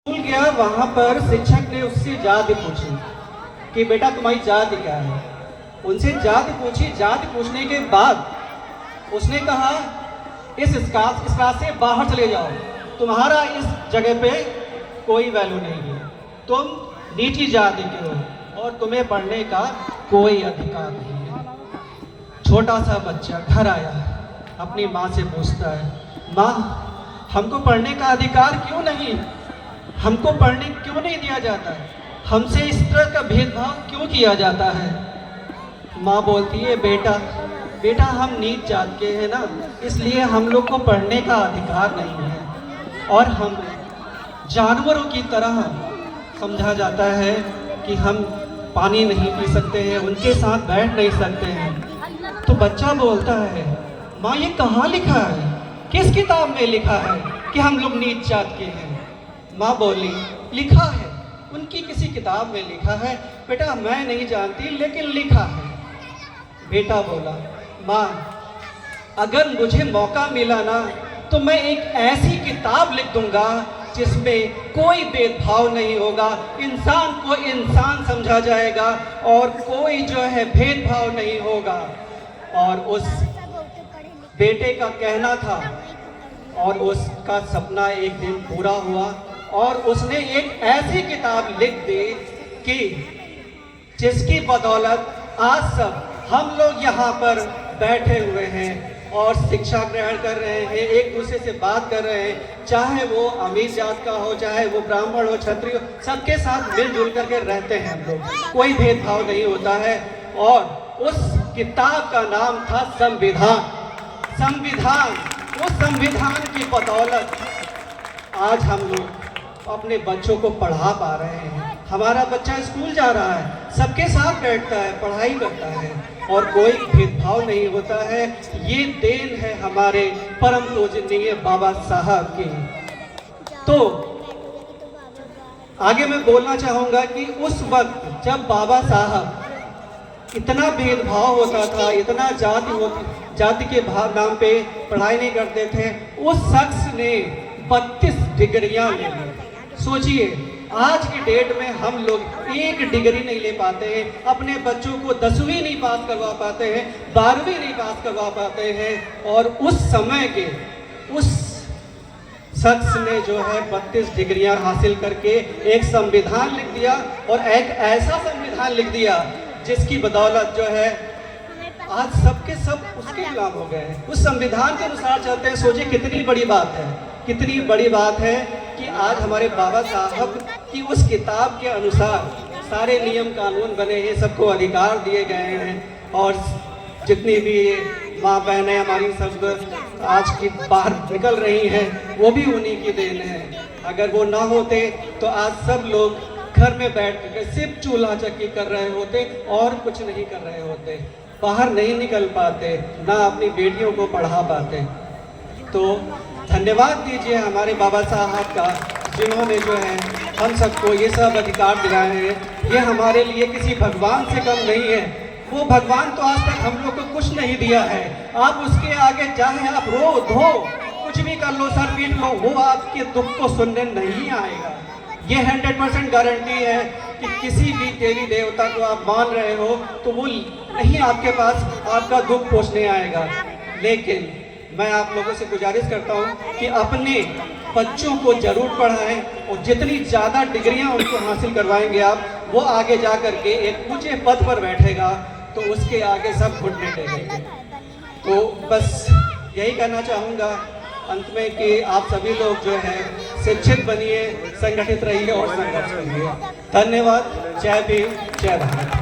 School गया, वहां पर शिक्षक ने उससे जाति पूछी कि बेटा तुम्हारी जाति क्या है। उनसे जाति पूछी। जाति पूछने के बाद उसने कहा इस क्लास से बाहर चले जाओ, तुम्हारा इस जगह पे कोई वैल्यू नहीं है, तुम नीची जाति के हो और तुम्हें पढ़ने का कोई अधिकार नहीं है। छोटा सा बच्चा घर आया, अपनी माँ से पूछता है, माँ हमको पढ़ने का अधिकार क्यों नहीं, हमको पढ़ने क्यों नहीं दिया जाता है, हमसे इस तरह का भेदभाव क्यों किया जाता है। माँ बोलती है, बेटा बेटा हम नीच जात के हैं ना, इसलिए हम लोग को पढ़ने का अधिकार नहीं है और हम जानवरों की तरह समझा जाता है कि हम पानी नहीं पी सकते हैं, उनके साथ बैठ नहीं सकते हैं। तो बच्चा बोलता है, माँ ये कहाँ लिखा है, किस किताब में लिखा है कि हम लोग नीच जात के हैं। माँ बोली, लिखा है, उनकी किसी किताब में लिखा है बेटा, मैं नहीं जानती लेकिन लिखा है। बेटा बोला, माँ अगर मुझे मौका मिला ना तो मैं एक ऐसी किताब लिख दूंगा जिसमें कोई भेदभाव नहीं होगा, इंसान को इंसान समझा जाएगा और कोई जो है भेदभाव नहीं होगा। और उस बेटे का कहना था और उसका सपना एक दिन पूरा हुआ और उसने एक ऐसी किताब लिख दी कि जिसकी बदौलत आज सब हम लोग यहाँ पर बैठे हुए हैं और शिक्षा ग्रहण कर रहे हैं, एक दूसरे से बात कर रहे हैं, चाहे वो अमीर जात का हो, चाहे वो ब्राह्मण हो, क्षत्रिय हो, सबके साथ मिलजुल करके रहते हैं हम लोग, कोई भेदभाव नहीं होता है। और उस किताब का नाम था संविधान। संविधान, उस संविधान की बदौलत आज हम लोग अपने बच्चों को पढ़ा पा रहे हैं। हमारा बच्चा स्कूल जा रहा है, सबके साथ बैठता है, पढ़ाई करता है और कोई भेदभाव नहीं होता है। ये देन है हमारे परम पूजनीय बाबा साहब की। तो आगे मैं बोलना चाहूँगा कि उस वक्त जब बाबा साहब इतना भेदभाव होता था, इतना जाति के नाम पे पढ़ाई नहीं करते थे, उस शख्स ने 32 डिग्रियां ले ली। सोचिए आज की डेट में हम लोग एक डिग्री नहीं ले पाते हैं, अपने बच्चों को 10वीं नहीं पास करवा पाते हैं, 12वीं नहीं पास करवा पाते हैं। और उस समय के उस शख्स ने जो है 32 डिग्रियां हासिल करके एक संविधान लिख दिया और एक ऐसा संविधान लिख दिया जिसकी बदौलत जो है आज सबके सब उसके गुलाम हो गए हैं, उस संविधान के अनुसार चलते हैं। सोचिए कितनी बड़ी बात है, कितनी बड़ी बात है कि आज हमारे बाबा साहब की उस किताब के अनुसार सारे नियम कानून बने हैं, सबको अधिकार दिए गए हैं। और जितनी भी माँ बहनें हमारी सब आज की बाहर निकल रही हैं, वो भी उन्हीं की देन है। अगर वो ना होते तो आज सब लोग घर में बैठ कर सिर्फ चूल्हा चक्की कर रहे होते और कुछ नहीं कर रहे होते, बाहर नहीं निकल पाते, ना अपनी बेटियों को पढ़ा पाते। तो धन्यवाद दीजिए हमारे बाबा साहब का, जिन्होंने जो है हम सबको ये सब अधिकार दिलाए हैं। ये हमारे लिए किसी भगवान से कम नहीं है। वो भगवान तो आज तक हम लोग को कुछ नहीं दिया है, आप उसके आगे चाहे आप रो धो कुछ भी कर लो, सर पीट लो, वो आपके दुख को सुनने नहीं आएगा। ये 100% गारंटी है कि किसी भी देवी देवता को आप मान रहे हो तो वो नहीं आपके पास आपका दुख पूछने आएगा। लेकिन मैं आप लोगों से गुजारिश करता हूँ कि अपने बच्चों को जरूर पढ़ाएं और जितनी ज़्यादा डिग्रियां उनको हासिल करवाएंगे आप, वो आगे जा करके एक ऊंचे पद पर बैठेगा तो उसके आगे सब घुटने टेकेंगे। तो बस यही कहना चाहूँगा अंत में कि आप सभी लोग जो है शिक्षित बनिए, संगठित रहिए और संघर्ष करिए। धन्यवाद। जय भीम, जय भारत।